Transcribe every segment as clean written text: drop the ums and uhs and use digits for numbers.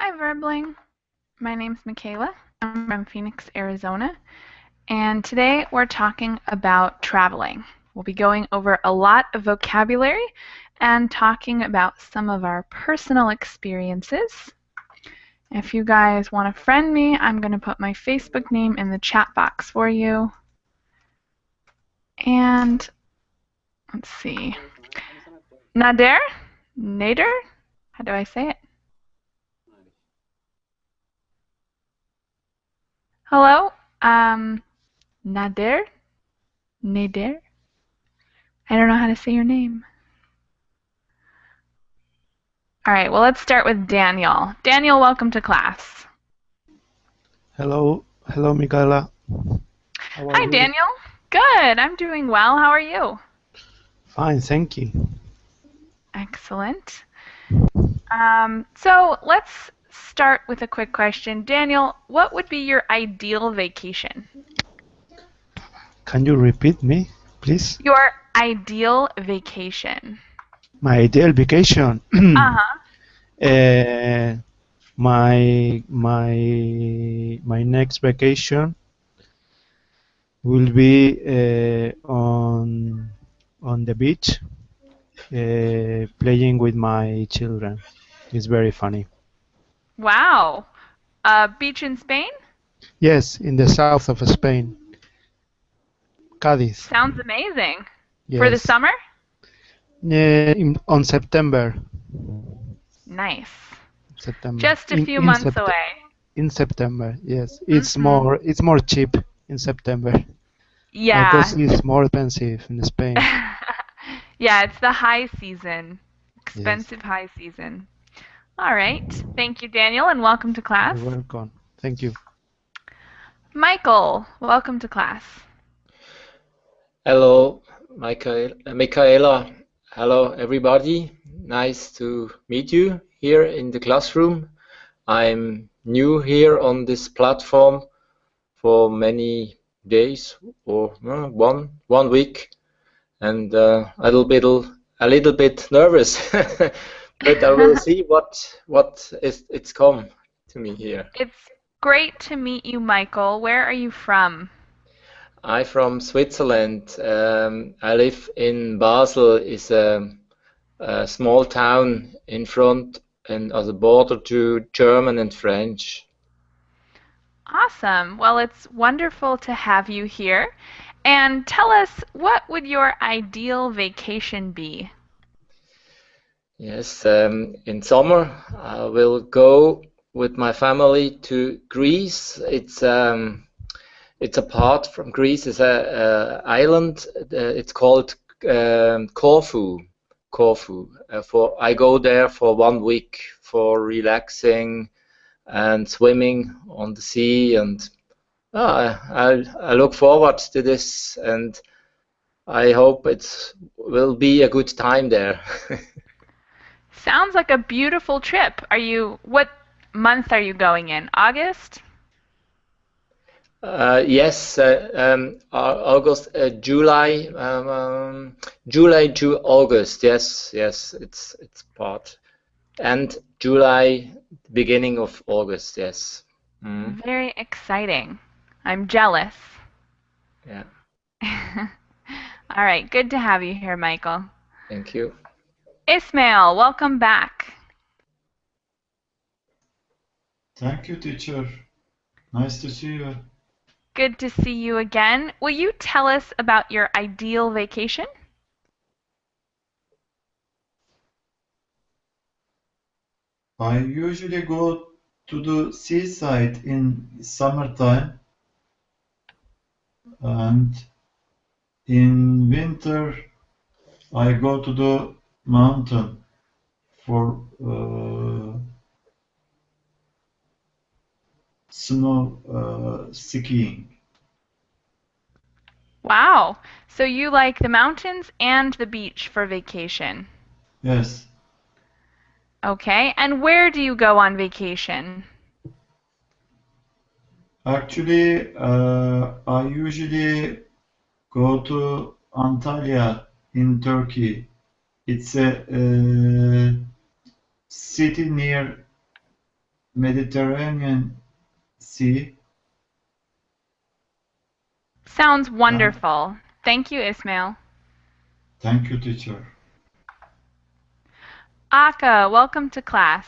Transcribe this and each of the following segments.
Hi, Verbling. My name's Michaela. I'm from Phoenix, Arizona, and today we're talking about traveling. We'll be going over a lot of vocabulary and talking about some of our personal experiences. If you guys want to friend me, I'm going to put my Facebook name in the chat box for you. And let's see. Nader? Nader? How do I say it? Hello? Nader? Nader? I don't know how to say your name. All right, well, let's start with Daniel. Daniel, welcome to class. Hello, Michaela. How are Hi, you? Daniel. Good. I'm doing well. How are you? Fine, thank you. Excellent. So let's start with a quick question. Daniel, what would be your ideal vacation? Can you repeat me, please? Your ideal vacation. My ideal vacation. Uh-huh. My next vacation will be on the beach, playing with my children. It's very funny. Wow. Beach in Spain? Yes, in the south of Spain, Cádiz. Sounds amazing. Yes. For the summer? On September. Nice. September. Just a few months away. In September, yes. It's more cheap in September. Yeah. Because it's more expensive in Spain. Yeah, it's the high season. Expensive Yes. high season. All right. Thank you, Daniel, and welcome to class. You're welcome. Thank you. Michael, welcome to class. Hello, Michaela. Hello, everybody. Nice to meet you here in the classroom. I'm new here on this platform for many days or one week, and a little bit nervous, but I will see what it's come to me here. It's great to meet you, Michael. Where are you from? I'm from Switzerland. I live in Basel. Is a small town in front and as a border to German and French. Awesome. Well, it's wonderful to have you here. And tell us, what would your ideal vacation be? Yes, in summer I will go with my family to Greece. It's apart from Greece. It's a island. It's called Corfu. I go there for 1 week for relaxing and swimming on the sea, and I look forward to this, and I hope it will be a good time there. Sounds like a beautiful trip. What month are you going in? August? Yes, August, July, July to August. Yes, it's part, and July, beginning of August. Yes. Very exciting. I'm jealous. Yeah. All right, good to have you here, Michael. Thank you. Ismail, welcome back. Thank you, teacher. Nice to see you. Good to see you again. Will you tell us about your ideal vacation? I usually go to the seaside in summertime, and in winter I go to the mountain for snow skiing. Wow. So you like the mountains and the beach for vacation. Yes. Okay. And where do you go on vacation? Actually, I usually go to Antalya in Turkey. It's a city near Mediterranean Sea. Sounds wonderful. Thank you, Ismail. Thank you, teacher. Aka, welcome to class.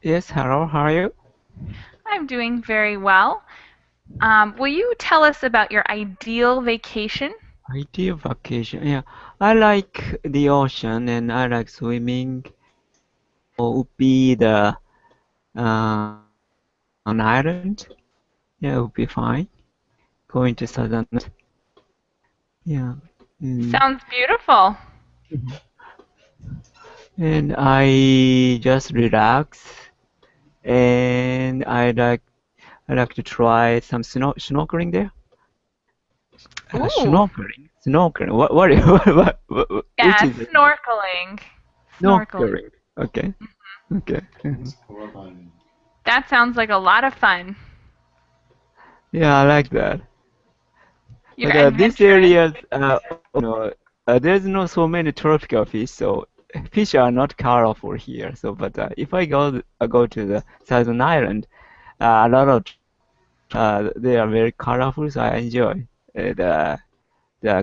Yes, hello, how are you? I'm doing very well. Will you tell us about your ideal vacation? Ideal vacation, yeah. I like the ocean and I like swimming. Or would be the an island. Yeah, it would be fine. Going to southern. Yeah. Sounds beautiful. And I just relax. And I like to try some snorkeling there. Ooh. Snorkeling. What? Yeah, Which is it? snorkeling. Snorkeling. Okay. Okay. That sounds like a lot of fun. Yeah, I like that. You're But this adventurous. area, there's not so many tropical fish, so fish are not colorful here. So, but if I go to the southern island, a lot of they are very colorful, so I enjoy the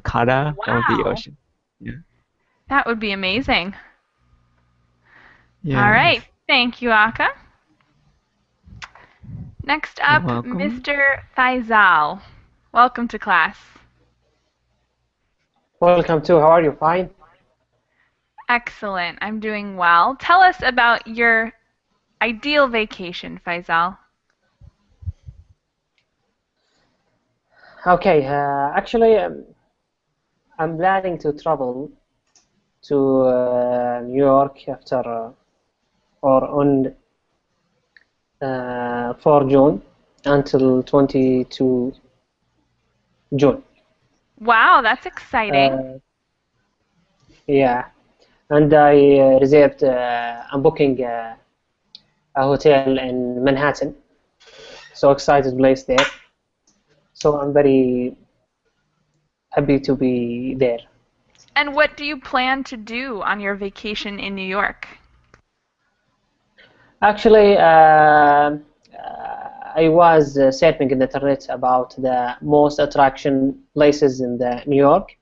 color of the Wow. ocean. Yeah. That would be amazing. Yeah. All right. Thank you, Aka. Next up, You're welcome. Mr. Faisal. Welcome to class. Welcome to. How are you? Fine. Excellent. I'm doing well. Tell us about your ideal vacation, Faisal. Okay. Actually, I'm planning to travel to New York after or on 4 June until 22 June. Wow, that's exciting. Yeah, and I reserved. I'm booking a hotel in Manhattan. So excited place there. So I'm very happy to be there. And what do you plan to do on your vacation in New York? Actually, I was surfing in the internet about the most attraction places in the New York,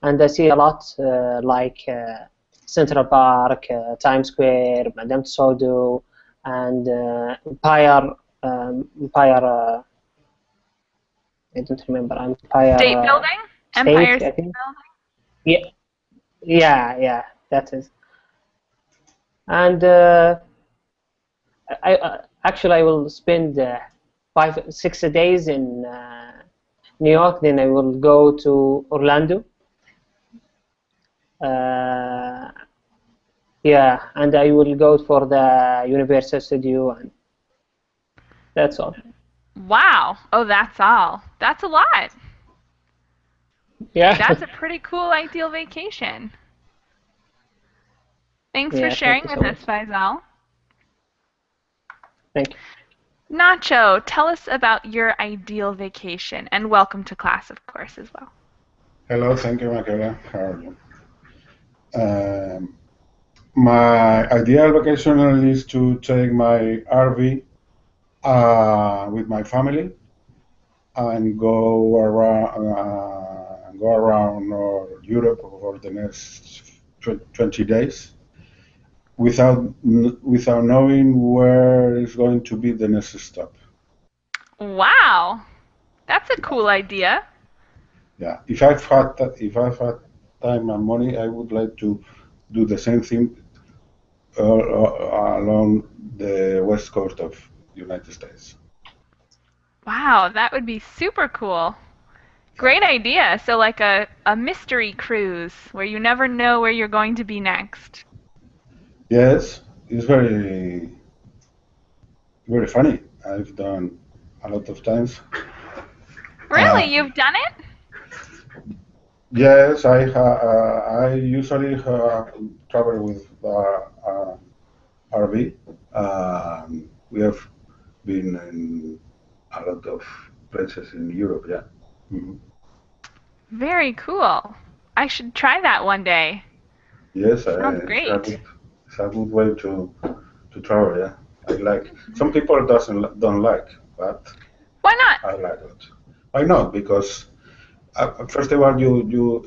and I see a lot like Central Park, Times Square, Madame Tussauds, and Empire. I don't remember. Empire State Building? State, Empire I State think. Building? Yeah, that is. And I will spend 5-6 days in New York. Then I will go to Orlando. Yeah, and I will go for the Universal Studio, and that's all. Wow. Oh, that's all. That's a lot. Yeah. That's a pretty cool ideal vacation. Thanks Yeah, for sharing thank you with so us, Faisal. Thank you. Nacho, tell us about your ideal vacation, and welcome to class, of course, as well. Hello, thank you, Michaela. How are you? My ideal vacation is to take my RV with my family and go around Europe for the next 20 days without knowing where is going to be the next stop. Wow. That's a cool idea. Yeah, if I've had time and money, I would like to do the same thing along the west coast of the United States. Wow, that would be super cool. Great idea. So like a mystery cruise where you never know where you're going to be next. Yes, it's very funny. I've done a lot of times. Really? You've done it? Yes, I usually travel with RV. We have been in a lot of places in Europe, yeah. Mm-hmm. Very cool. I should try that one day. Yes, Sounds great. it's a good way to to travel. Yeah, I like. Some people don't like, but Why not? I like it. Why not? Because first of all, you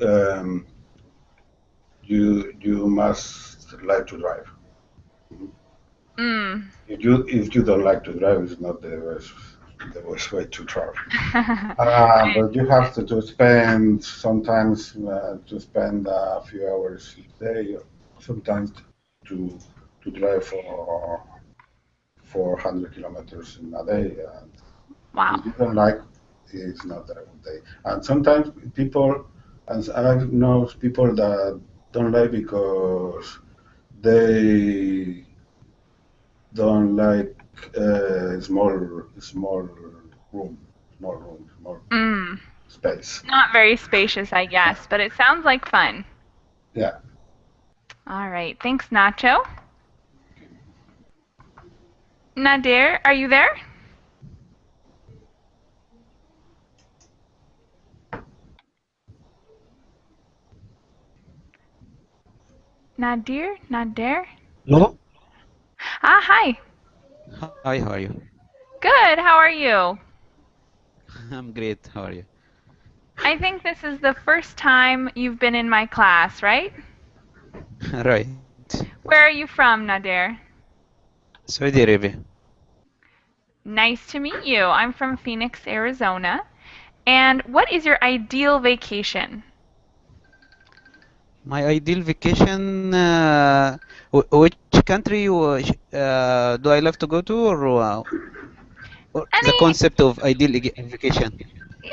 must like to drive. Mm. If you don't like to drive, it's not the best way to travel. But you have to spend sometimes to spend a few hours each day, sometimes to drive for 400 kilometers in a day. And Wow. if you don't like, it's not a good day. And sometimes people, and I know people that don't like because they don't like small Mm. space. Not very spacious, I guess, but it sounds like fun. Yeah. All right. Thanks, Nacho. Nadir, are you there? Nadir? Nadir? Hello? Ah, hi. Hi, how are you? Good. How are you? I'm great. How are you? I think this is the first time you've been in my class, right? Right. Where are you from, Nadir? Saudi Arabia. Nice to meet you. I'm from Phoenix, Arizona. And what is your ideal vacation? My ideal vacation, which country do I love to go to, or the Any concept of ideal vacation?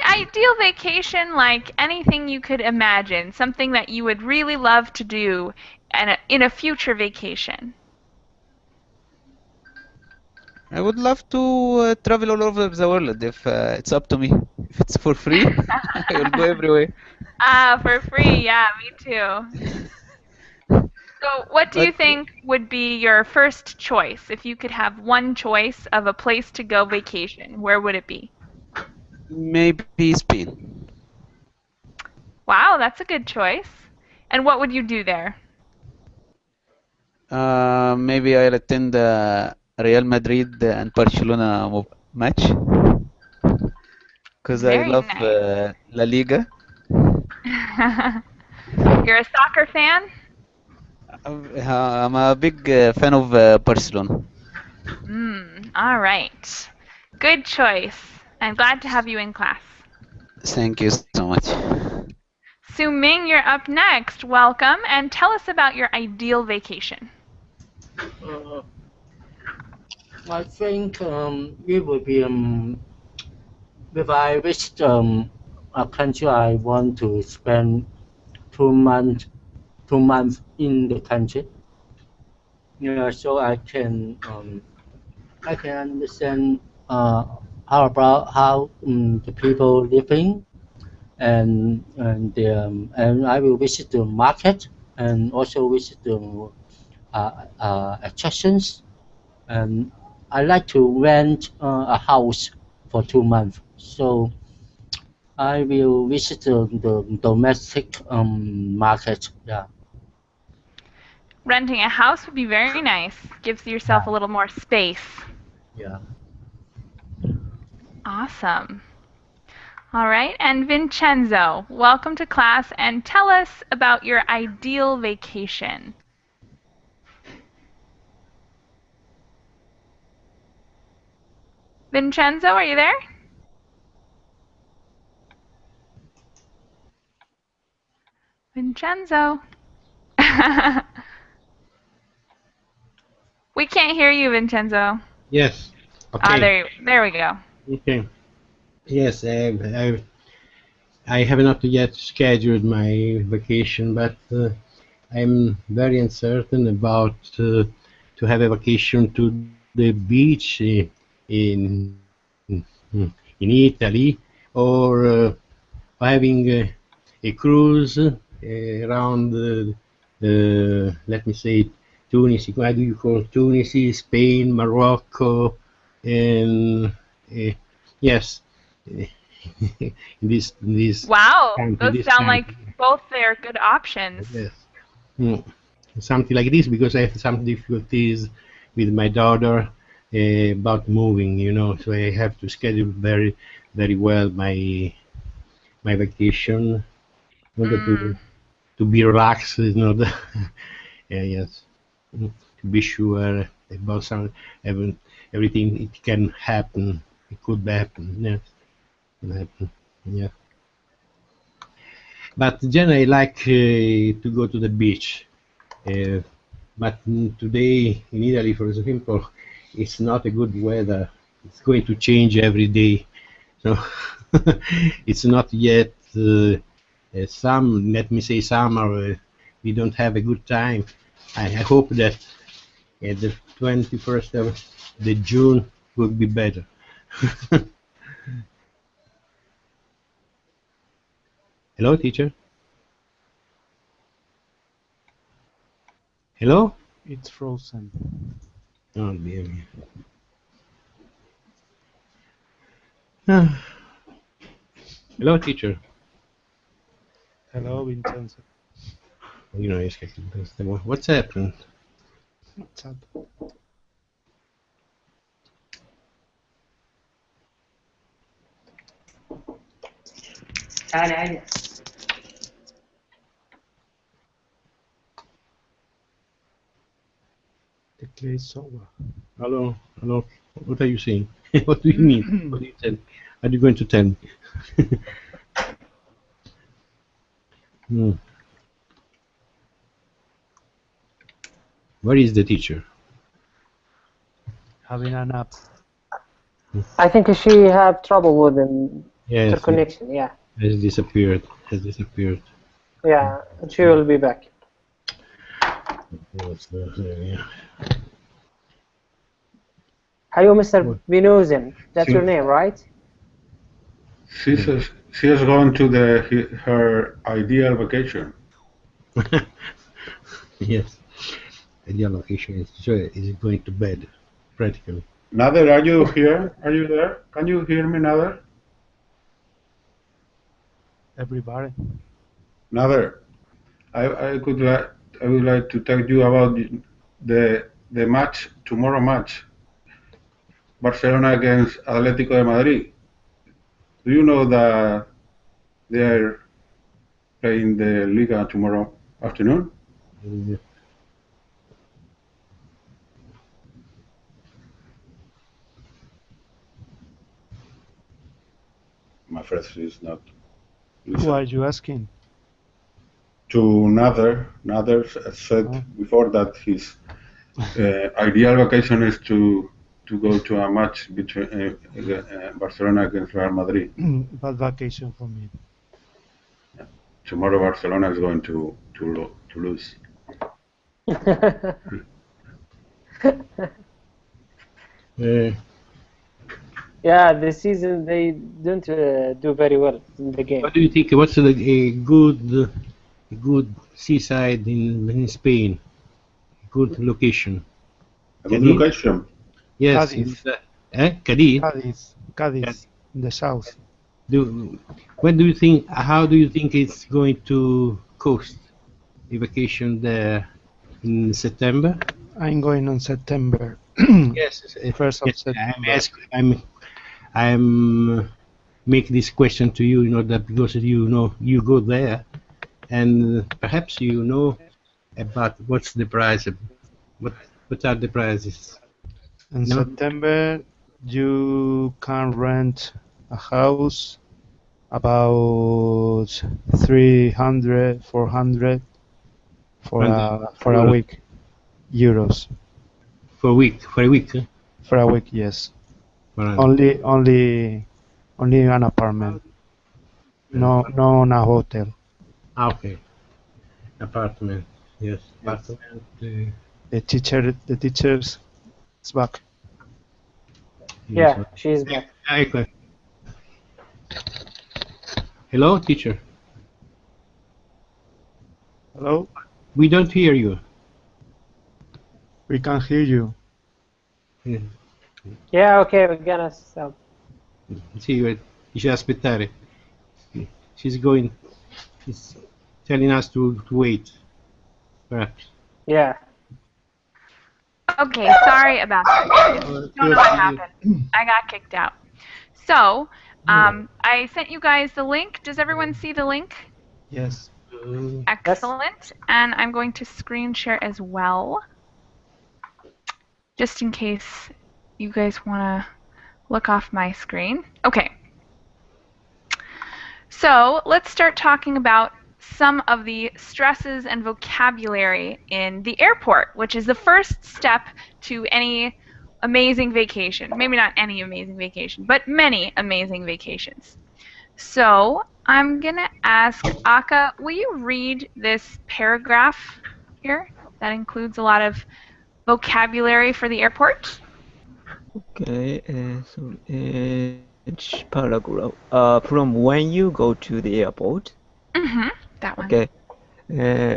ideal vacation, like anything you could imagine, something that you would really love to do in a future vacation. I would love to travel all over the world if it's up to me. If it's for free, I will go everywhere. Ah, for free. Yeah, me too. So, what do you But think would be your first choice if you could have one choice of a place to go vacation? Where would it be? maybe Spain. Wow, that's a good choice. And what would you do there? Maybe I'll attend the Real Madrid and Barcelona match because I Very love nice. La Liga. You're a soccer fan? I'm a big fan of Barcelona. All right. Good choice. I'm glad to have you in class. Thank you so much. Su Ming, you're up next. Welcome, and tell us about your ideal vacation. I think it would be if I visit a country, I want to spend 2 months, 2 months in the country. Yeah, so I can understand how the people living and I will visit the market and also visit the attractions. And I like to rent a house for 2 months. So I will visit the domestic market. Yeah. Renting a house would be very nice. Gives yourself a little more space. Yeah. Awesome. All right, and Vincenzo, welcome to class and tell us about your ideal vacation. Vincenzo, are you there? Vincenzo. We can't hear you, Vincenzo. Yes. Ah, Okay. there we go. Okay. Yes, I have not yet scheduled my vacation, but I'm very uncertain about to have a vacation to the beach in in Italy, or having a cruise around let me say Tunis. Why do you call Tunis? Spain, Morocco, and yes, in this Wow, country, those this sound like country. both their good options. Yes. Something like this, because I have some difficulties with my daughter about moving, you know. So I have to schedule very well my vacation in order to be relaxed, you know. Yeah, yes, to be sure about everything. It can happen. It could happen. Yes, can happen. Yeah. But then I like to go to the beach. Uh, but today in Italy, for example, it's not a good weather. It's going to change every day. So it's not yet let me say summer. We don't have a good time. I hope that the 21st of the June will be better. Hello, teacher. Hello? It's frozen. Oh, dear me. Hello, teacher. Hello, Vincenzo. You know, what's happened? What's up? The clay is over. Hello, hello. What are you saying? What do you mean? What do you tell? Are you going to tell me? Where is the teacher? Having a nap. I think she have trouble with the Yes, interconnection. Yeah. has disappeared. Has disappeared. Yeah. She will be back. Hello, Mr. Vinuzin. That's your name, right? She says she has gone to her ideal vacation. Yes. Ideal location is going to bed, practically. Nader, are you here? Are you there? Can you hear me, Nader? Everybody. Nader, I would like to tell you about the match, tomorrow match, Barcelona against Atlético de Madrid. Do you know that they are playing the Liga tomorrow afternoon? My friend is not listening. Who are you asking? To Nader. Nader said before that his ideal vacation is to go to a match between Barcelona against Real Madrid. Bad vacation for me. Tomorrow Barcelona is going to lose. Yeah, this season they don't do very well in the game. What do you think? What's a good seaside in Spain? Good location. A good location. Yes. Cadiz. Cadiz. Cadiz, in the south. When do you think? How do you think it's going to cost the vacation there in September? I'm going on September. Yes, 1st of September. I'm make this question to you, that because you go there, and perhaps you know about what's the price, what are the prices. In September, you can rent a house about 300, 400 for a week, euros. For a week, huh? For a week, yes. Only an apartment. No, on a hotel. Okay. Apartment, yes. Apartment. The teacher's is back. Yeah, she's back. Hello, teacher. Hello? We don't hear you. We can hear you. Yeah, okay, we're gonna stop. Sì, dice aspettare. She's telling us to wait, perhaps. Yeah. Okay, sorry about that, guys. Don't know what happened. I got kicked out. So, I sent you guys the link. Does everyone see the link? Yes. Excellent. And I'm going to screen share as well, just in case you guys want to look off my screen. Okay. So let's start talking about some of the stresses and vocabulary in the airport, which is the first step to any amazing vacation. Maybe not any amazing vacation, but many amazing vacations. So I'm going to ask Aka, will you read this paragraph here that includes a lot of vocabulary for the airport? Okay, so each paragraph. From when you go to the airport. Mm-hmm, that one. Okay.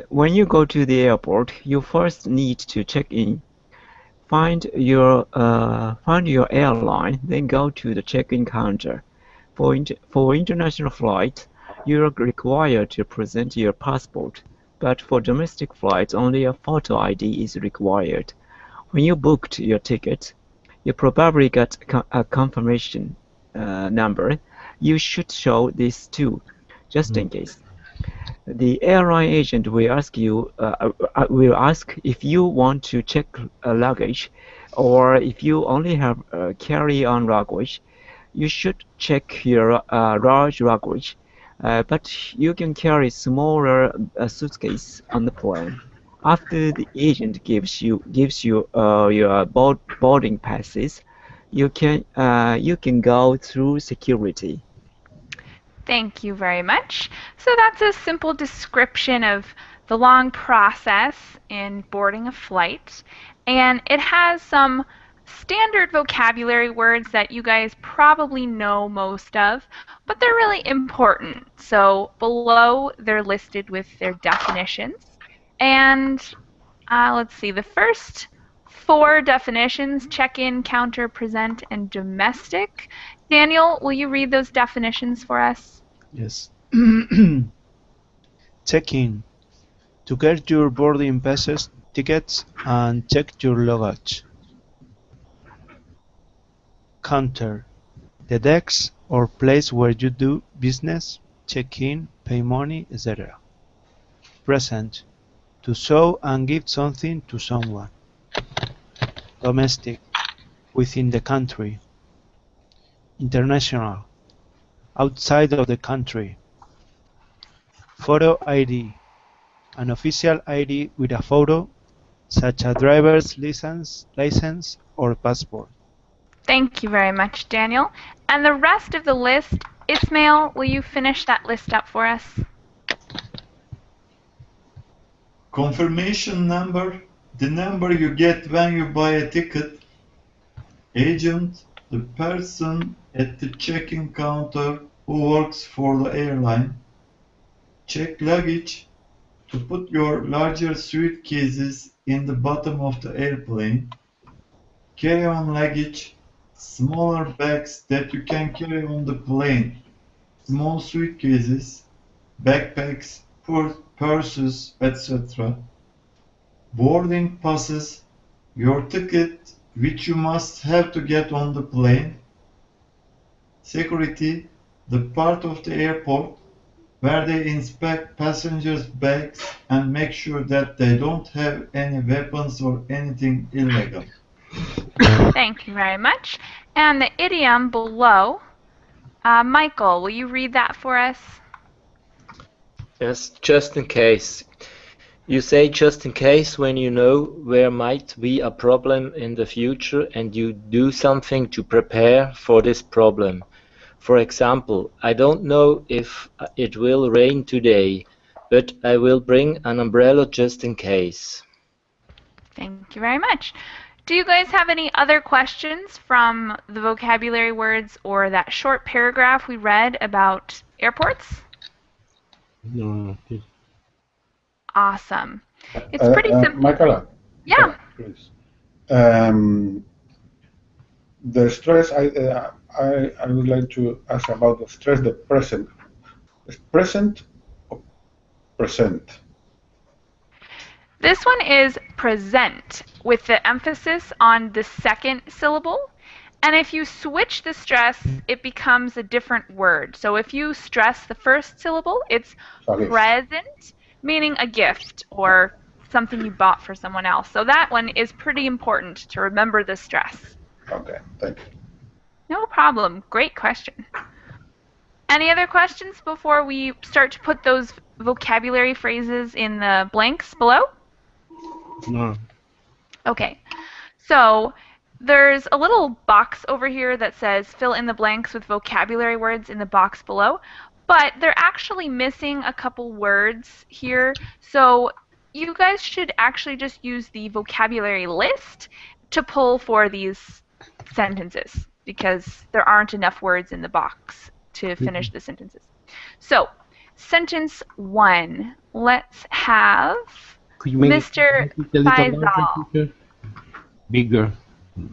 When you go to the airport, you first need to check in. Find your airline, then go to the check-in counter. For international flights, you are required to present your passport, but for domestic flights, only a photo ID is required. When you booked your ticket, you probably got a confirmation number. You should show this too, just in case. The airline agent will ask if you want to check luggage, or if you only have carry-on luggage. You should check your large luggage, but you can carry smaller suitcase on the plane. After the agent gives you your boarding passes, you can go through security. Thank you very much. So that's a simple description of the long process in boarding a flight, and it has some standard vocabulary words that you guys probably know most of, but they're really important. So below they're listed with their definitions. And let's see, the first 4 definitions, check-in, counter, present, and domestic. Daniel, will you read those definitions for us? Yes. Check-in. To get your boarding passes, tickets, and check your luggage. Counter. The desk or place where you do business, check in, pay money, etc. Present. To show and give something to someone. Domestic. Within the country. International. Outside of the country. Photo ID. An official ID with a photo, such as driver's license or passport. Thank you very much, Daniel. And the rest of the list, Ismail, will you finish that list up for us? Confirmation number, the number you get when you buy a ticket. Agent, the person at the check-in counter who works for the airline. Check luggage, to put your larger suitcases in the bottom of the airplane. Carry-on luggage, smaller bags that you can carry on the plane. Small suitcases, backpacks, purses, etc. Boarding passes, your ticket which you must have to get on the plane. Security, the part of the airport where they inspect passengers' bags and make sure that they don't have any weapons or anything illegal. Thank you very much. And the idiom below, Michael, will you read that for us? Yes, just in case. You say just in case when you know there might be a problem in the future and you do something to prepare for this problem. For example, I don't know if it will rain today, but I will bring an umbrella just in case. Thank you very much. Do you guys have any other questions from the vocabulary words or that short paragraph we read about airports? No. Awesome. It's pretty simple. Michaela. Yeah. Please. The stress, I would like to ask about the stress, the present. Is present or present? This one is present, with the emphasis on the second syllable. And if you switch the stress, it becomes a different word. So if you stress the first syllable, it's present, meaning a gift or something you bought for someone else. So that one is pretty important to remember the stress. Okay, thank you. No problem. Great question. Any other questions before we start to put those vocabulary phrases in the blanks below? No. Okay. So there's a little box over here that says fill in the blanks with vocabulary words in the box below, but they're actually missing a couple words here. So you guys should actually just use the vocabulary list to pull for these sentences because there aren't enough words in the box to finish the sentences. So, sentence 1. Let's have Could you make Mr. it a little Faisal. larger, teacher? Bigger.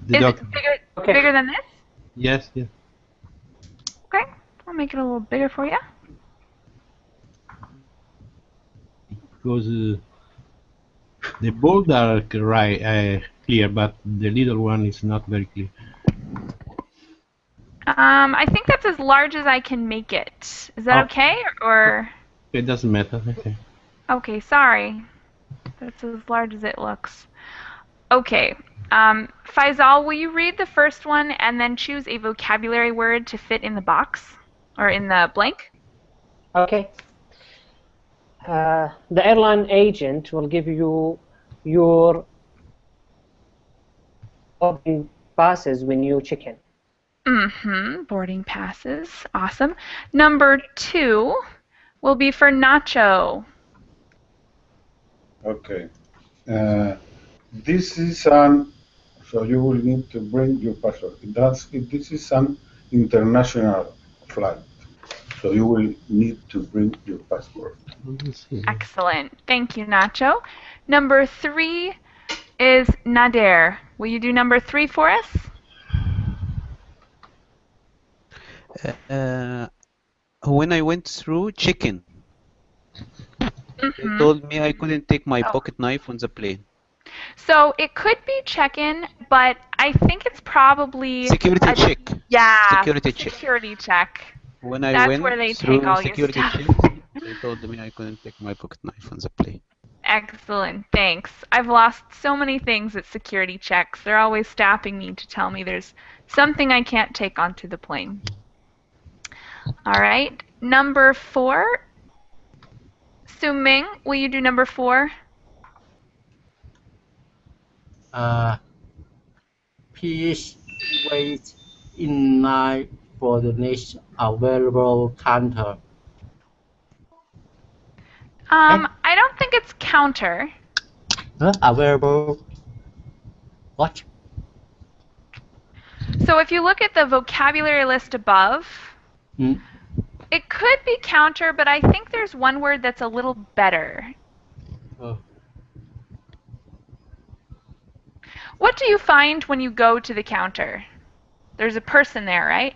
The Is doc- it bigger than this? Yes, yes. Okay, I'll make it a little bigger for you. Because the bold are clear, but the little one is not very clear. I think that's as large as I can make it. Is that okay? Or It doesn't matter. Okay. okay, sorry. That's as large as it looks. Okay. Faisal, will you read the first one and then choose a vocabulary word to fit in the box or in the blank? Okay. The airline agent will give you your boarding passes when you check in. Boarding passes. Awesome. Number 2 will be for Nacho. Okay. This is an, so you will need to bring your passport. This is an international flight, so you will need to bring your passport. Excellent. Thank you, Nacho. Number 3 is Nader. Will you do number 3 for us? When I went through check-in, they told me I couldn't take my pocket knife on the plane. So it could be check-in, but I think it's probably Security check. Yeah, Security check. security check. When I That's went where they through take all your security stuff. check, they told me I couldn't take my pocket knife on the plane. Excellent, thanks. I've lost so many things at security checks. They're always stopping me to tell me there's something I can't take onto the plane. All right, number 4. Su-Ming, will you do number 4? Please wait in line for the next available counter. I don't think it's counter. Available. What? So if you look at the vocabulary list above, it could be counter, but I think there's one word that's a little better. Oh. What do you find when you go to the counter? There's a person there, right?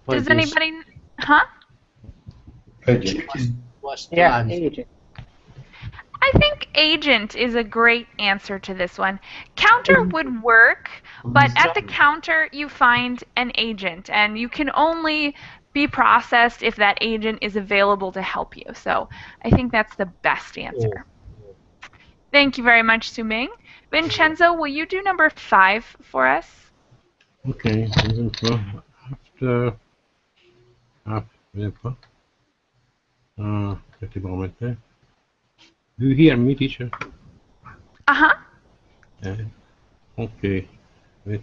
Does anybody, huh? Yeah, agent. I think agent is a great answer to this one. Counter would work, but at the counter you find an agent, and you can only be processed if that agent is available to help you. So I think that's the best answer. Thank you very much, Su-Ming. Vincenzo, will you do number 5 for us? Okay. Just a moment. Do you hear me, teacher? Uh-huh. Okay. Wait.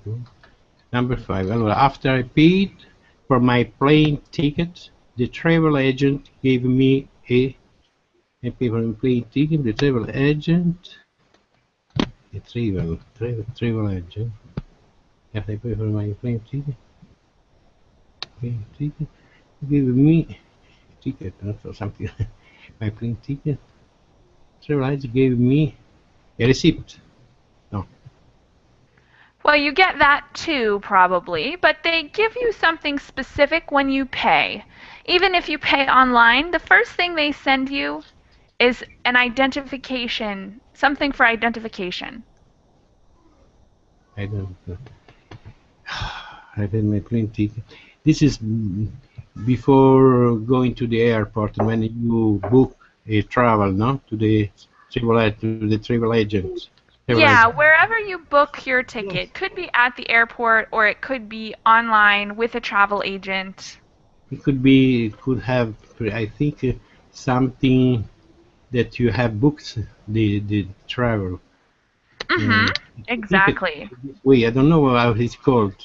Number 5. Allora, after I paid for my plane ticket, the travel agent gave me I paid for my plane ticket. The travel agent. Travel agent. After I paid for my plane ticket. Give me ticket or something. My plane ticket. Travel agent gave me a receipt. No. Well, you get that too, probably, but they give you something specific when you pay. Even if you pay online, the first thing they send you is an identification, something for identification. I don't know. I have my plane ticket. This is before going to the airport when you book a travel, no, to the travel agent. Yeah, wherever you book your ticket. Could be at the airport or it could be online with a travel agent. It could have, I think, something that you have booked the travel. Mm-hmm. Exactly. Wait, I don't know how it's called.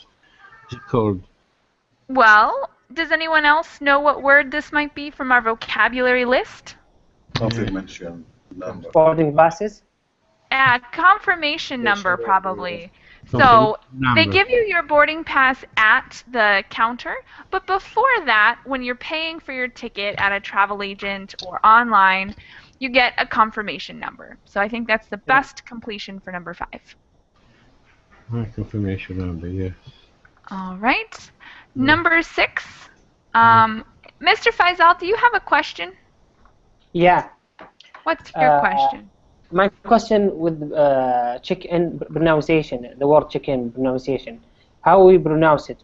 Well, does anyone else know what word this might be from our vocabulary list? Confirmation number. Boarding passes. Confirmation number, probably. So they give you your boarding pass at the counter, but before that, when you're paying for your ticket at a travel agent or online, you get a confirmation number. So I think that's the best completion for number 5. Confirmation number, yes. All right. Number 6. Mr. Faisal, do you have a question? Yeah. What's your question? My question with check-in pronunciation, the word check-in pronunciation, how we pronounce it?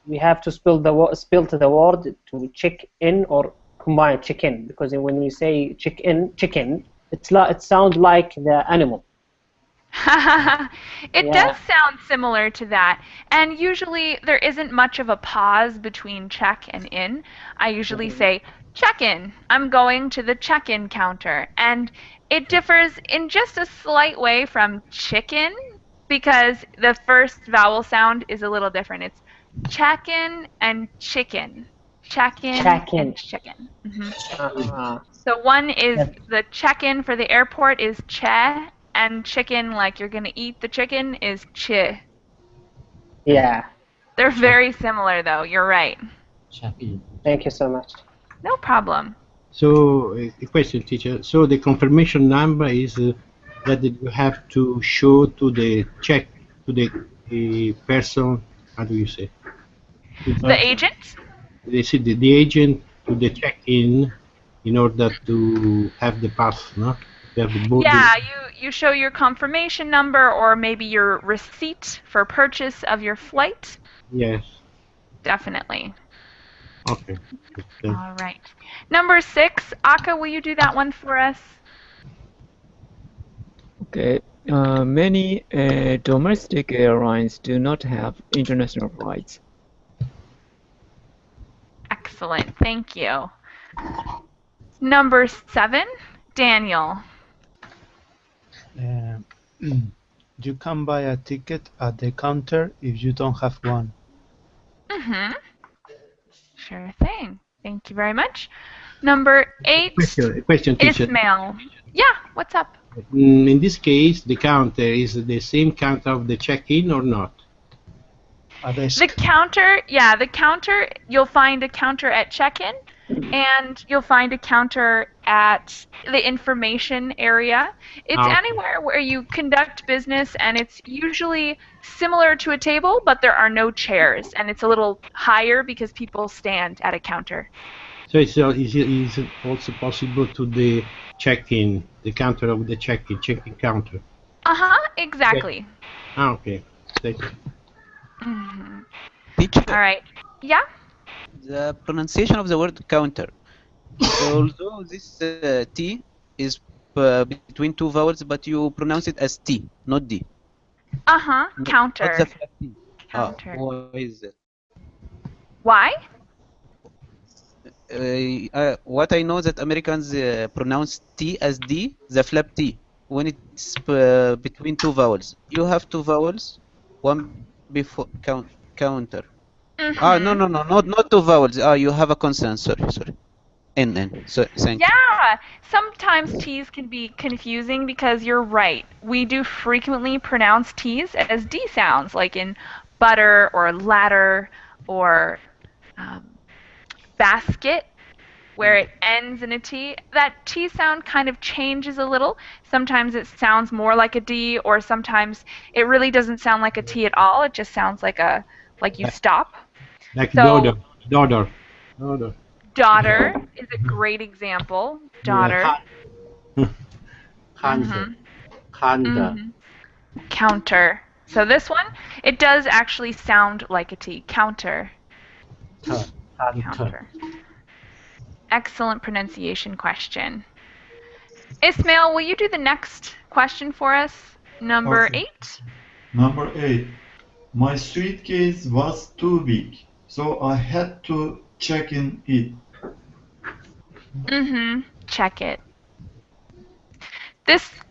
We have to spell the word to check in or combine check-in, because when we say check-in, chicken, it sounds like the animal. It does sound similar to that, and usually there isn't much of a pause between check and in. I usually say check-in. I'm going to the check-in counter, and it differs in just a slight way from chicken because the first vowel sound is a little different. It's check-in and chicken. Check-in and chicken. Mm-hmm. So one is the check-in for the airport is che, and chicken, like you're going to eat the chicken, is chi. Yeah. They're very similar, though. You're right. Thank you so much. No problem. So, a question, teacher. So the confirmation number is that you have to show to the person. How do you say? The agent? They see the agent to the check-in in order to have the pass, no? Yeah, you show your confirmation number or maybe your receipt for purchase of your flight. Yes. Definitely. Okay. All right. Number 6, Aka, will you do that one for us? Okay. Many domestic airlines do not have international flights. Excellent. Thank you. Number 7, Daniel. You can buy a ticket at the counter if you don't have one. Mm-hmm. Sure thing. Thank you very much. Number 8, question, teacher. Ismail. Yeah, what's up? In this case, the counter is the same counter of the check-in or not? The counter, yeah, the counter, you'll find a counter at check-in, and you'll find a counter at the information area. It's anywhere where you conduct business, and it's usually similar to a table, but there are no chairs, and it's a little higher because people stand at a counter. So is it also possible to the check-in, the counter of the check-in counter? Exactly. Okay. Thank you. Mm-hmm. Teacher. All right. Yeah? The pronunciation of the word counter. Although this T is between two vowels, but you pronounce it as T, not D. Counter. Not the flat T. Counter. Why is that? Why? What I know that Americans pronounce T as D, the flap T, when it's between two vowels. You have two vowels, one before counter. No, not two vowels. You have a consonant. Sorry. N. So thank you. Yeah, sometimes T's can be confusing because you're right. We do frequently pronounce T's as D sounds, like in butter or ladder or basket. where it ends in a T. That T sound kind of changes a little. Sometimes it sounds more like a D, or sometimes it really doesn't sound like a T at all. It just sounds like you stop. Like So daughter. daughter is a great example. Daughter. Counter. Counter. Counter. So this one, it does actually sound like a T. Counter. Counter. Excellent pronunciation question. Ismail, will you do the next question for us? Number Okay. 8. Number 8. My suitcase was too big, so I had to check in it. Check it.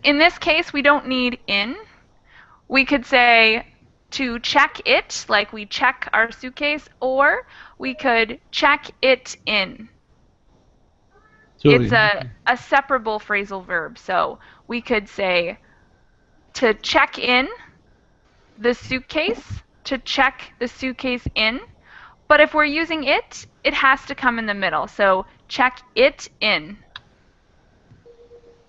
In this case, we don't need in. We could say to check it, like we check our suitcase, or we could check it in. So It's a separable phrasal verb, so we could say to check in the suitcase, to check the suitcase in. But if we're using it, it has to come in the middle, so check it in.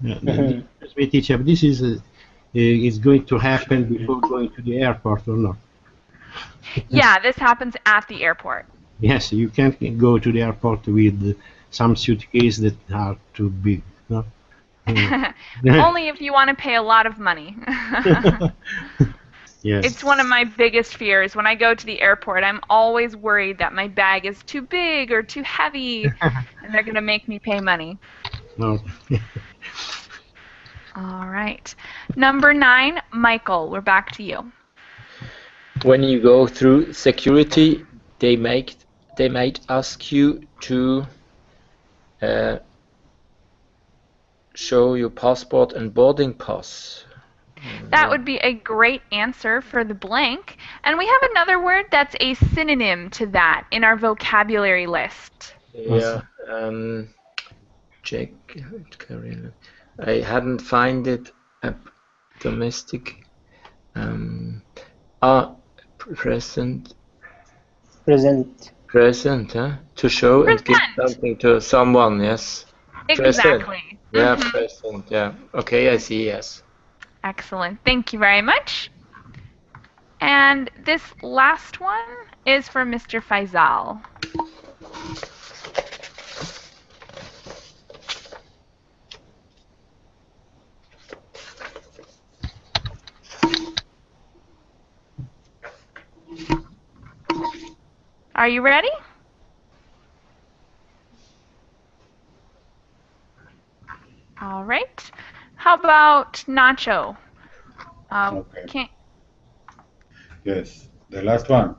Excuse me, teacher, this is going to happen before going to the airport or not? Yeah, this happens at the airport. Yes, you can't go to the airport with some suitcase that are too big. No? Only if you want to pay a lot of money. Yes. It's one of my biggest fears. When I go to the airport, I'm always worried that my bag is too big or too heavy, and they're going to make me pay money. No. All right. Number 9, Michael, we're back to you. When you go through security, they might ask you to show your passport and boarding pass. That would be a great answer for the blank. And we have another word that's a synonym to that in our vocabulary list. Yeah. Check. I hadn't find it. Domestic. Present. Present, huh? To show and give something to someone, yes. Exactly. Present. Yeah, present, yeah. Okay, I see, yes. Excellent. Thank you very much. And this last one is for Mr. Faisal. Are you ready? All right. How about Nacho? Okay. Yes, the last one.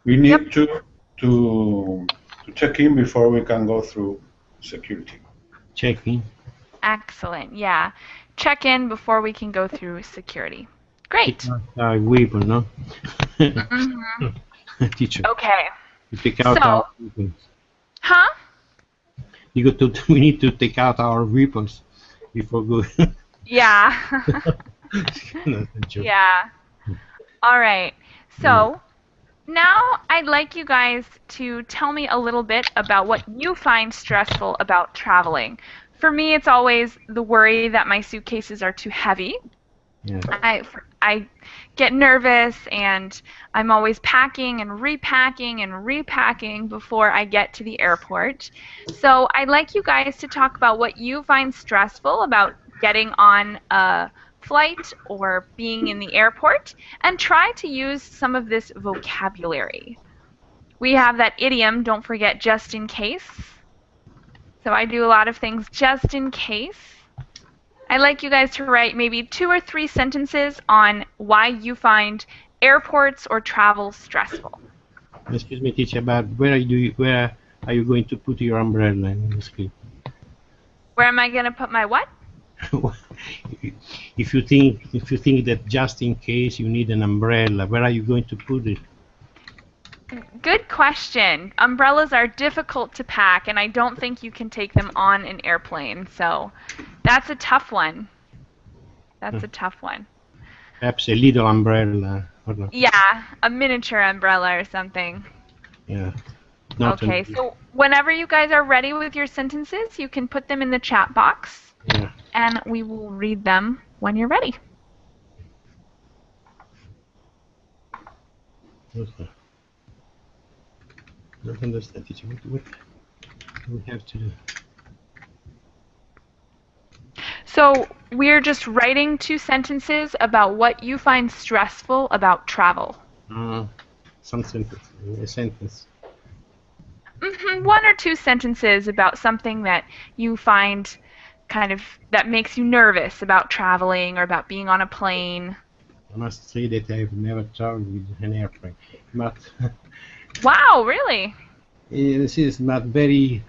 We need to check in before we can go through security. Check in. Excellent. Yeah. Check in before we can go through security. Great. Weapon, no? Teacher. Okay. You take out our weapons. Huh? We need to take out our weapons before going. Yeah. Yeah. All right. So now I'd like you guys to tell me a little bit about what you find stressful about traveling. For me, it's always the worry that my suitcases are too heavy. Yeah. I get nervous, and I'm always packing and repacking before I get to the airport. So I'd like you guys to talk about what you find stressful about getting on a flight or being in the airport, and try to use some of this vocabulary. We have that idiom, don't forget, just in case. So I do a lot of things just in case. I'd like you guys to write maybe 2 or 3 sentences on why you find airports or travel stressful. Excuse me, teacher, but where are you going to put your umbrella in this clip? Where am I going to put my what? If you think that just in case you need an umbrella, where are you going to put it? Good question. Umbrellas are difficult to pack, and I don't think you can take them on an airplane. So that's a tough one. That's a tough one. Perhaps a little umbrella. Or not. Yeah, a miniature umbrella or something. Yeah. Not Okay, so whenever you guys are ready with your sentences, you can put them in the chat box, yeah. and we will read them when you're ready. Okay. Don't understand, teacher. What do we have to do? So we're just writing 2 sentences about what you find stressful about travel. Some sentence. A sentence. 1 or 2 sentences about something that you find kind of that makes you nervous about traveling or about being on a plane. I must say that I've never traveled with an airplane, but Wow, really? this is not very.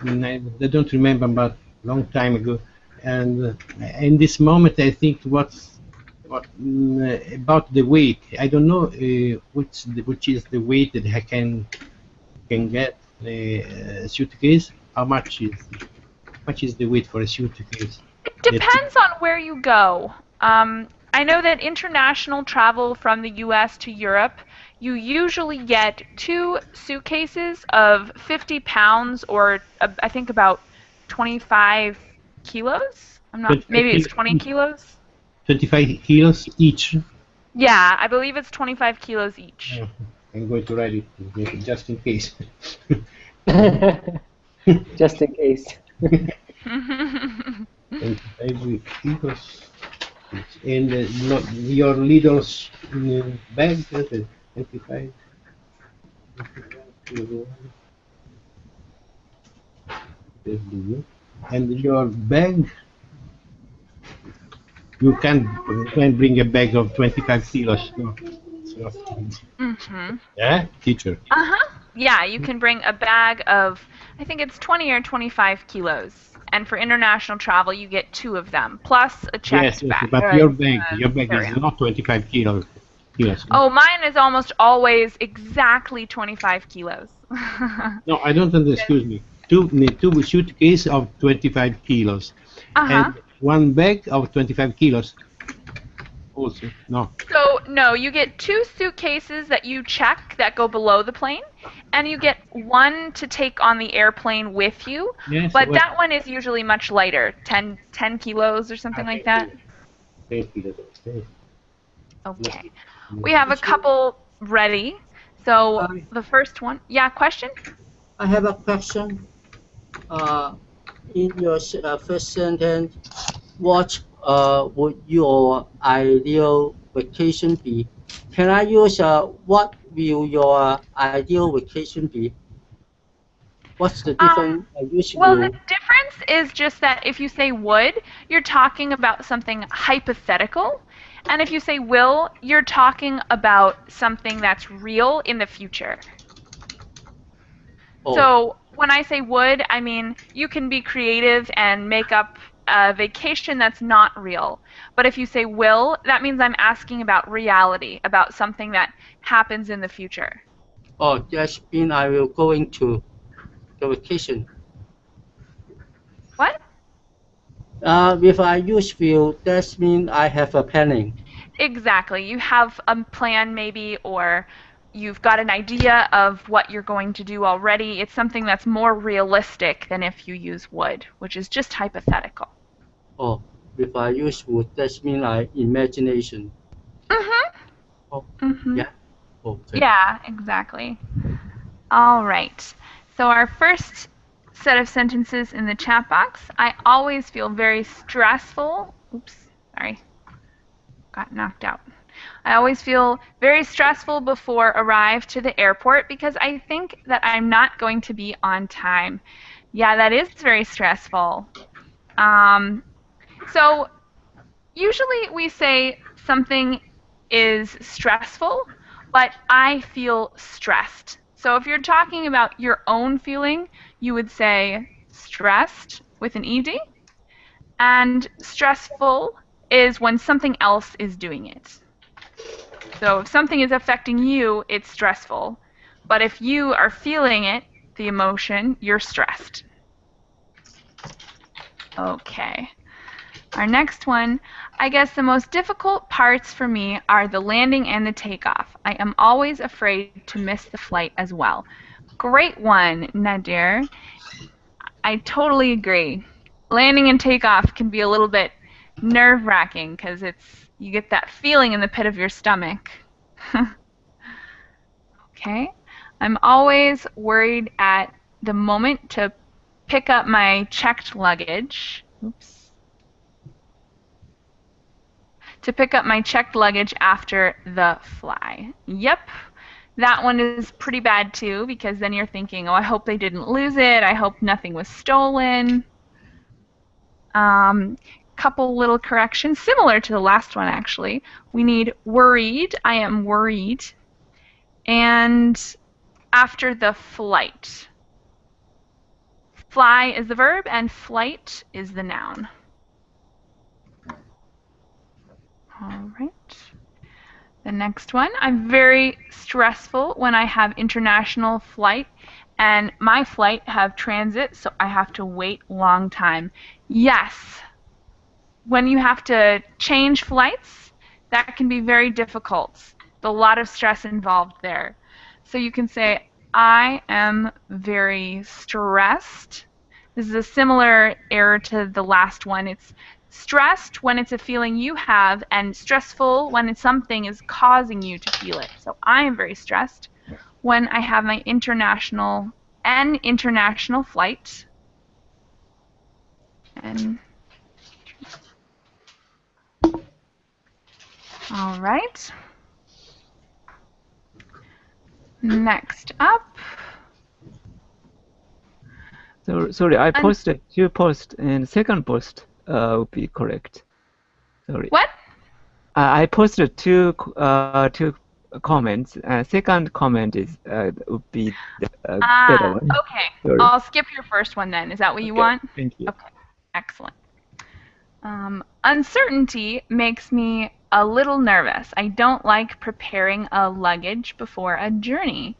I don't remember, but long time ago. And in this moment, I think what about the weight. I don't know which is the weight that I can get a suitcase. How much is the weight for a suitcase? It depends on where you go. I know that international travel from the US to Europe, you usually get 2 suitcases of 50 pounds or I think about 25 kilos. Maybe it's 20 kilos. 25 kilos each. Yeah, I believe it's 25 kilos each. I'm going to write it just in case. Just in case. 25 kilos. And your little bag, 25. And your bag, you can bring a bag of 25 kilos. No. So, yeah, teacher. Yeah, you can bring a bag of, I think it's 20 or 25 kilos. And for international travel, you get 2 of them, plus a checked bag. But your bag is not 25 kilos. Oh, mine is almost always exactly 25 kilos. No, I don't understand. Excuse me. Two suitcases of 25 kilos. And 1 bag of 25 kilos. Also, no. So, no, you get 2 suitcases that you check that go below the plane, and you get 1 to take on the airplane with you. Yes, but that one is usually much lighter, 10 kilos or something like that. 10 kilos. Okay. We have a couple ready. So, the first one. Yeah, question? I have a question. In your first sentence, what would your ideal vacation be? Can I use what will your ideal vacation be? What's the difference? Well, the difference is just that if you say would, you're talking about something hypothetical. And if you say will, you're talking about something that's real in the future. Oh. So when I say would, I mean you can be creative and make up a vacation that's not real. But if you say will, that means I'm asking about reality, about something that happens in the future. Oh, that means I will go into the vacation. What? If I use will, that means I have a planning. Exactly. You have a plan maybe, or you've got an idea of what you're going to do already. It's something that's more realistic than if you use would, which is just hypothetical. Oh, if I use would, that means imagination. Oh, yeah. Okay. Yeah, exactly. All right. So our first set of sentences in the chat box. I always feel very stressful. Oops, sorry. Got knocked out. I always feel very stressful before arrive to the airport because I think that I'm not going to be on time. Yeah, that is very stressful. So usually we say something is stressful, but I feel stressed. So if you're talking about your own feeling, you would say stressed with an ED. And stressful is when something else is doing it. So if something is affecting you, it's stressful. But if you are feeling it, the emotion, you're stressed. Okay. Our next one, I guess the most difficult parts for me are the landing and the takeoff. I am always afraid to miss the flight as well. Great one, Nadir. I totally agree. Landing and takeoff can be a little bit nerve-wracking because you get that feeling in the pit of your stomach. Okay. I'm always worried at the moment to pick up my checked luggage. Oops. To pick up my checked luggage after the fly. Yep. That one is pretty bad too, because then you're thinking, oh, I hope they didn't lose it. I hope nothing was stolen. Couple little corrections, similar to the last one actually. We need worried. I am worried. And after the flight. Fly is the verb and flight is the noun. All right. The next one, I'm very stressful when I have international flight and my flight have transit, so I have to wait long time. Yes, when you have to change flights, that can be very difficult. There's a lot of stress involved there. So you can say, I am very stressed. This is a similar error to the last one. It's stressed when it's a feeling you have, and stressful when it's something is causing you to feel it. So I am very stressed when I have my international flight. And all right. Next up. So, sorry, I posted two posts, and second post would be correct. Sorry. What? I posted two comments. Second comment is would be the better one. Okay. Sorry. I'll skip your first one then. Is that what you want? Thank you. Okay. Excellent. Uncertainty makes me a little nervous. I don't like preparing a luggage before a journey.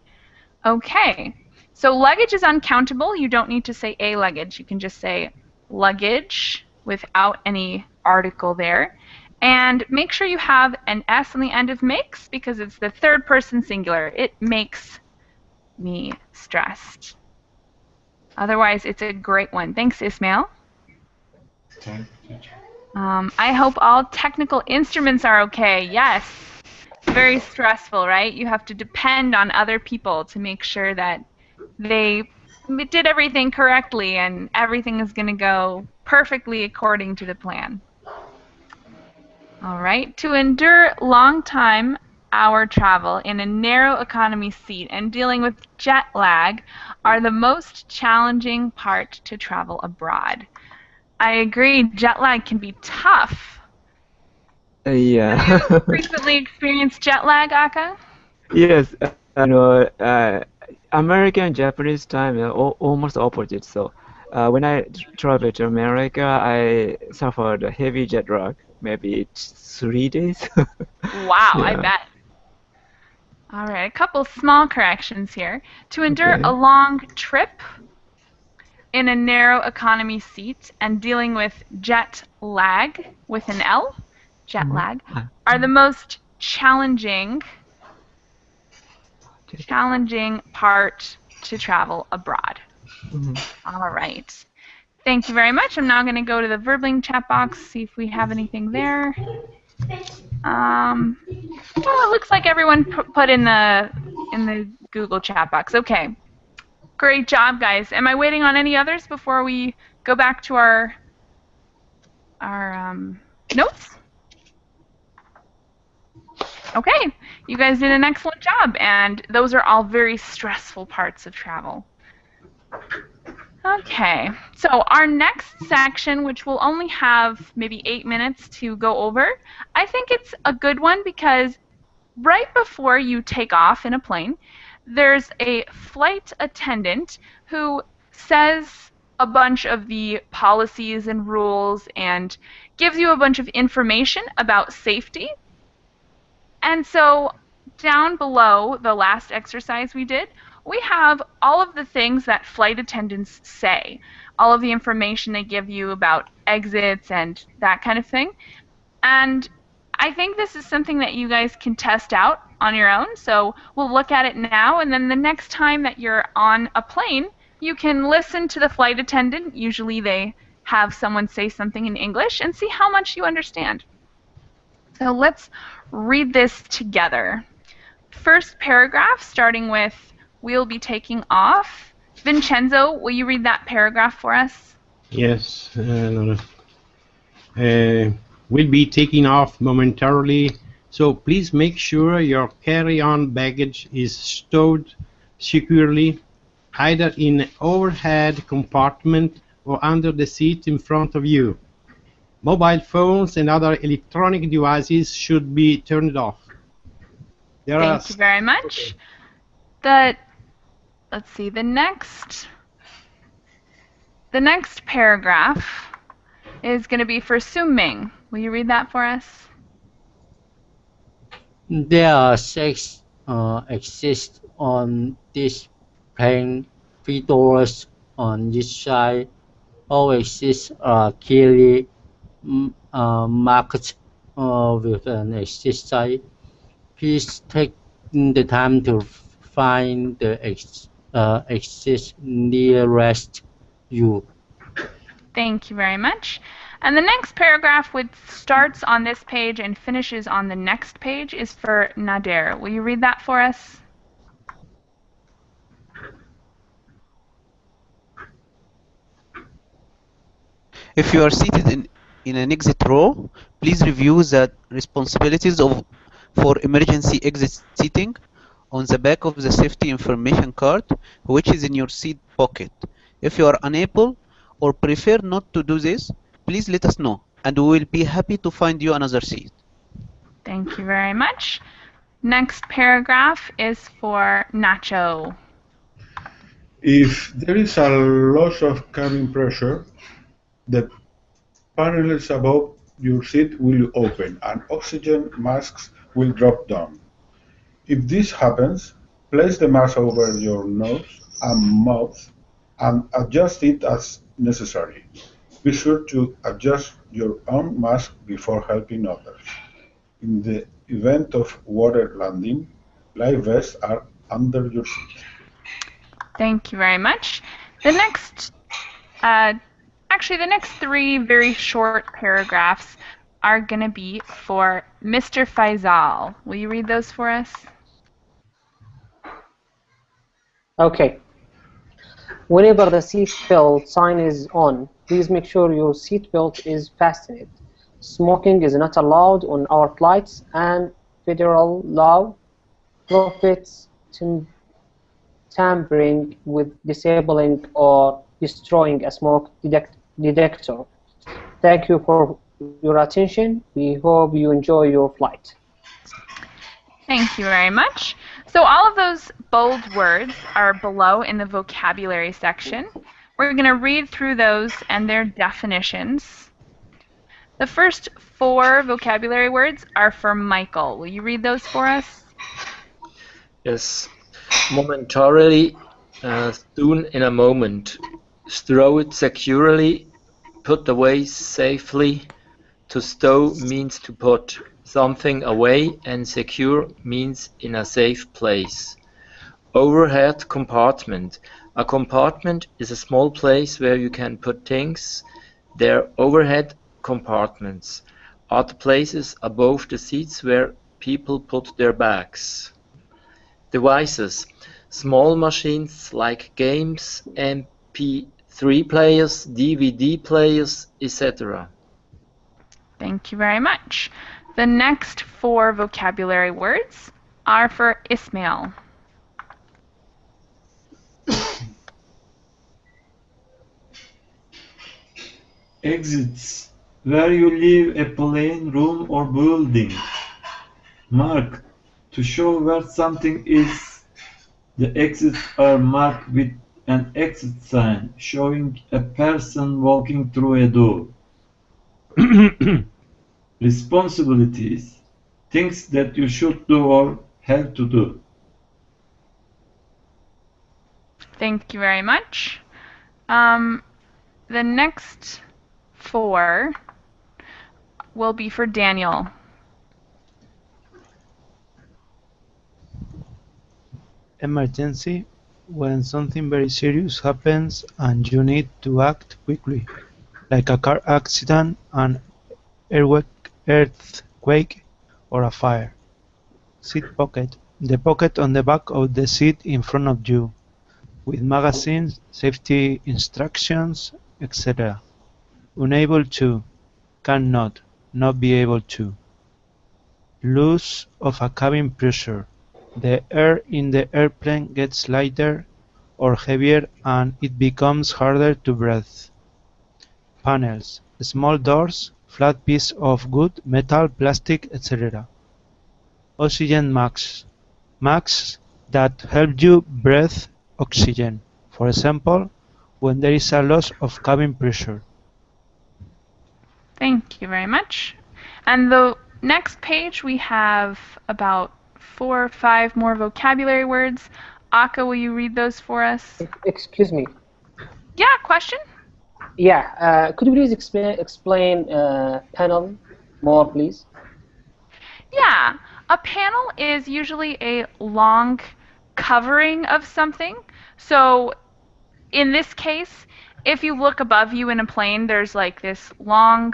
Okay. So luggage is uncountable. You don't need to say a luggage. You can just say luggage without any article there. And make sure you have an S on the end of makes because it's the third person singular. It makes me stressed. Otherwise, it's a great one. Thanks, Ismail. I hope all technical instruments are okay. Yes. Very stressful, right? You have to depend on other people to make sure that they did everything correctly and everything is going to go perfectly according to the plan. All right. To endure long time hour travel in a narrow economy seat and dealing with jet lag are the most challenging part to travel abroad. I agree. Jet lag can be tough. Yeah. Have you frequently experienced jet lag, Aka? Yes. American and Japanese time are almost opposite. So when I traveled to America, I suffered a heavy jet lag. Maybe it's 3 days. Wow, Yeah. I bet. All right, a couple small corrections here. To endure a long trip in a narrow economy seat and dealing with jet lag with an L, jet lag, are the most challenging part to travel abroad. All right. Thank you very much. I'm now going to go to the Verbling chat box, see if we have anything there. Well, it looks like everyone put in the Google chat box. Okay. Great job, guys. Am I waiting on any others before we go back to our notes? Okay. You guys did an excellent job, and those are all very stressful parts of travel. Okay, so our next section, which will only have maybe 8 minutes to go over, I think it's a good one because right before you take off in a plane, there's a flight attendant who says a bunch of the policies and rules and gives you a bunch of information about safety. And so down below the last exercise we did, we have all of the things that flight attendants say, all of the information they give you about exits and that kind of thing. And I think this is something that you guys can test out on your own. So we'll look at it now, and then the next time that you're on a plane, you can listen to the flight attendant. Usually they have someone say something in English and see how much you understand. So let's read this together. First paragraph, starting with "We'll be taking off." Vincenzo, will you read that paragraph for us? Yes. We'll be taking off momentarily, so please make sure your carry-on baggage is stowed securely, either in an overhead compartment or under the seat in front of you. Mobile phones and other electronic devices should be turned off. Thank you very much. Let's see, the next paragraph is going to be for Suming. Will you read that for us? There are 6 exits on this plane, 3 doors on each side. All exits are clearly marked with an exit sign. Please take the time to find the exit nearest you. Thank you very much. And the next paragraph, which starts on this page and finishes on the next page, is for Nader. Will you read that for us? If you are seated in an exit row, please review the responsibilities for emergency exit seating on the back of the safety information card, which is in your seat pocket. If you are unable or prefer not to do this, please let us know, and we will be happy to find you another seat. Thank you very much. Next paragraph is for Nacho. If there is a loss of cabin pressure, the panels above your seat will open and oxygen masks will drop down. If this happens, place the mask over your nose and mouth and adjust it as necessary. Be sure to adjust your own mask before helping others. In the event of water landing, life vests are under your seat. Thank you very much. The next, actually the next 3 very short paragraphs are going to be for Mr. Faisal. Will you read those for us? Okay. Whenever the seatbelt sign is on, please make sure your seatbelt is fastened. Smoking is not allowed on our flights, and federal law prohibits tampering with disabling or destroying a smoke detector. Thank you for your attention. We hope you enjoy your flight. Thank you very much. So all of those bold words are below in the vocabulary section. We're going to read through those and their definitions. The first 4 vocabulary words are for Michael. Will you read those for us? Yes. Momentarily, soon in a moment. Throw it securely, put away safely. To stow means to put something away, and secure means in a safe place. Overhead compartment. A compartment is a small place where you can put things. They're overhead compartments. Are the places above the seats where people put their bags. Devices. Small machines like games, MP3 players, DVD players, etc. Thank you very much. The next 4 vocabulary words are for Ismail. Exits. Where you leave a plane, room or building. Mark. To show where something is. The exits are marked with an exit sign showing a person walking through a door. Responsibilities. Things that you should do or have to do. Thank you very much. The next 4 will be for Daniel. Emergency, when something very serious happens and you need to act quickly, like a car accident, an earthquake, or a fire. Seat pocket, the pocket on the back of the seat in front of you, with magazines, safety instructions, etc. Unable to, cannot, not be able to. Loss of a cabin pressure, the air in the airplane gets lighter or heavier and it becomes harder to breathe. Panels, small doors, flat piece of wood, metal, plastic, etc. Oxygen masks, masks that help you breathe oxygen, for example, when there is a loss of cabin pressure. Thank you very much. And the next page we have about 4 or 5 more vocabulary words. Aka, will you read those for us? Excuse me. Yeah, question? Yeah, could you please explain panel more, please? Yeah, a panel is usually a long covering of something. So in this case, if you look above you in a plane, there's like this long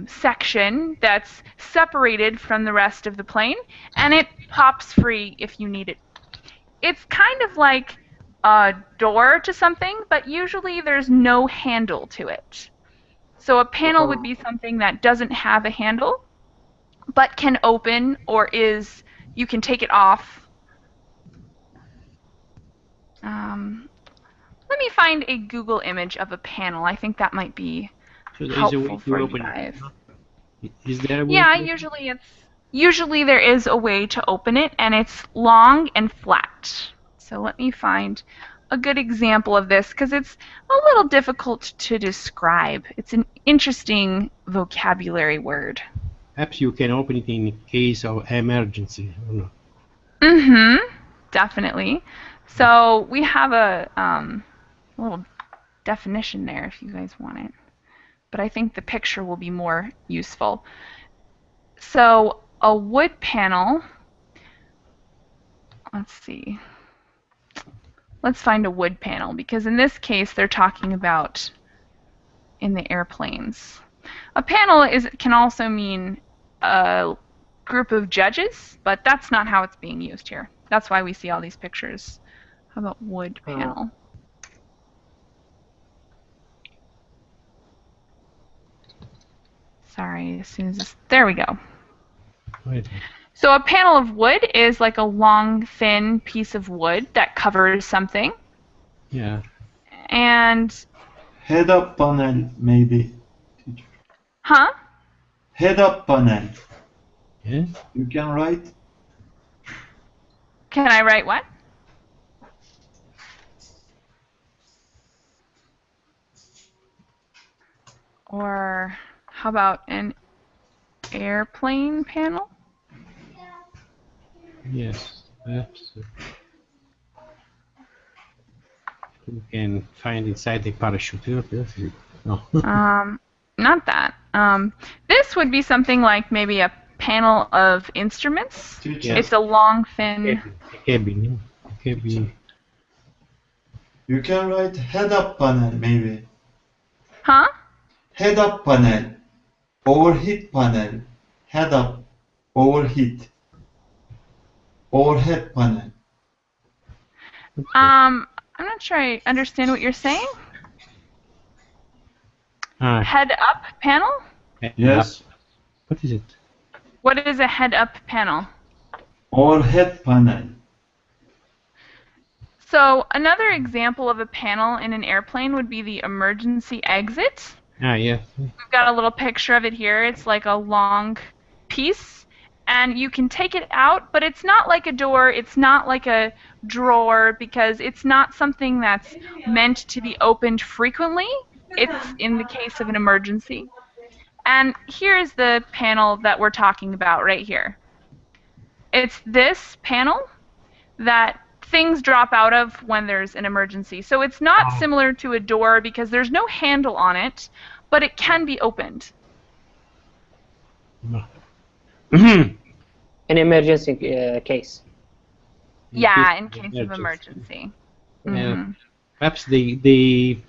section that's separated from the rest of the plane, and it pops free if you need it. It's kind of like a door to something, but usually there's no handle to it. So a panel would be something that doesn't have a handle, but can open, or you can take it off. Let me find a Google image of a panel. I think that might be helpful for you guys. Is there a way Yeah, to usually there is a way to open it, and it's long and flat. So let me find a good example of this, because it's a little difficult to describe. It's an interesting vocabulary word. Perhaps you can open it in case of emergency. Or no? Mm-hmm. Definitely. So we have a little definition there if you guys want it. But I think the picture will be more useful. So a wood panel, let's see. Let's find a wood panel, because in this case they're talking about in the airplanes. A panel can also mean a group of judges, but that's not how it's being used here. That's why we see all these pictures. How about wood panel? Sorry, as soon as this, there we go. Wait. So a panel of wood is like a long, thin piece of wood that covers something. Yeah. And Head-up panel, maybe. huh? Head-up panel. Yeah. You can write. Can I write what? Or how about an airplane panel? Yes. Perhaps you can find inside the parachute. No. Not that. This would be something like maybe a panel of instruments. Teacher. It's a long, thin. Cabin. You can write head-up panel, maybe. Huh? Head-up panel. Overheat panel. Head-up. Overheat. Overhead panel. I'm not sure I understand what you're saying. Head up panel? Yes. What is it? What is a head up panel? Overhead panel. So another example of a panel in an airplane would be the emergency exit. Yeah. We've got a little picture of it here. It's like a long piece, and you can take it out, but it's not like a door, it's not like a drawer, because it's not something that's meant to be opened frequently. It's in the case of an emergency. And here's the panel that we're talking about right here. It's this panel that things drop out of when there's an emergency. So it's not similar to a door because there's no handle on it, but it can be opened. An emergency case. Yeah, in of case of emergency. emergency. Uh, Perhaps they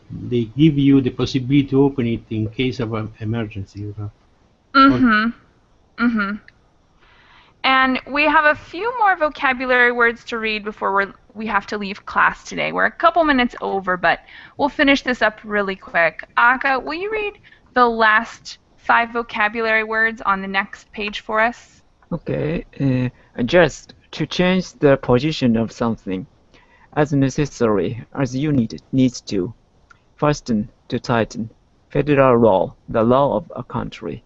give you the possibility to open it in case of an emergency. You know. And we have a few more vocabulary words to read before we have to leave class today. We're a couple minutes over, but we'll finish this up really quick. Aka, will you read the last 5 vocabulary words on the next page for us? Okay. Adjust, to change the position of something, as necessary as you needs to. Fasten, to tighten. Federal law, the law of a country.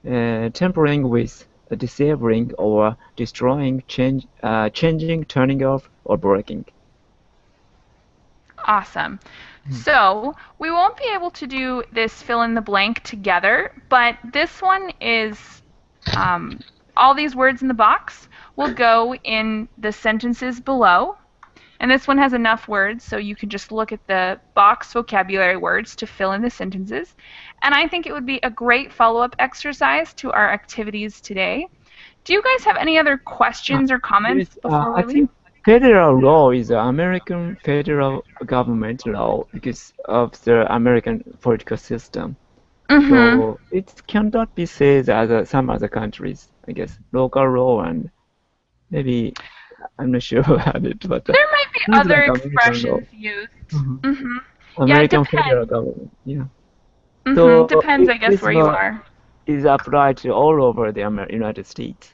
Tampering with, disabling or destroying, changing, turning off, or breaking. Awesome. So we won't be able to do this fill in the blank together, but this one is all these words in the box will go in the sentences below. And this one has enough words, so you can just look at the box vocabulary words to fill in the sentences. And I think it would be a great follow-up exercise to our activities today. Do you guys have any other questions or comments before we I leave? think federal law is the American federal government law because of the American political system. So it cannot be said as some other countries, I guess. Local law and maybe, I'm not sure about it, but there might be seems other like American expressions law. used. American depends. federal government, yeah. So Depends, I guess, this where you law are. is applied to all over the United States.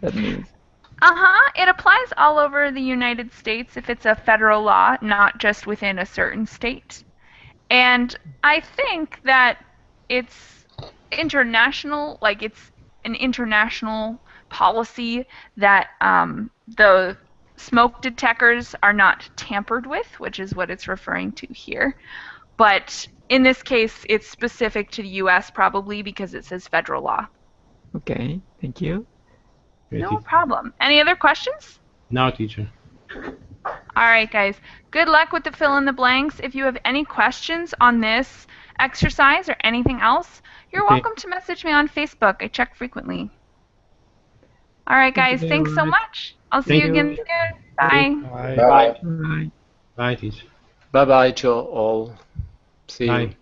That means. It applies all over the United States if it's a federal law, not just within a certain state. And I think that it's international, like it's an international policy that the smoke detectors are not tampered with, which is what it's referring to here. But in this case, it's specific to the U.S. probably because it says federal law. Okay, thank you. No problem. Any other questions? No, teacher. All right, guys. Good luck with the fill in the blanks. If you have any questions on this exercise or anything else, you're welcome to message me on Facebook. I check frequently. All right, guys. Thanks so much. I'll see you again soon. Bye. Bye. Bye. Bye, teacher. Bye-bye to all. See you.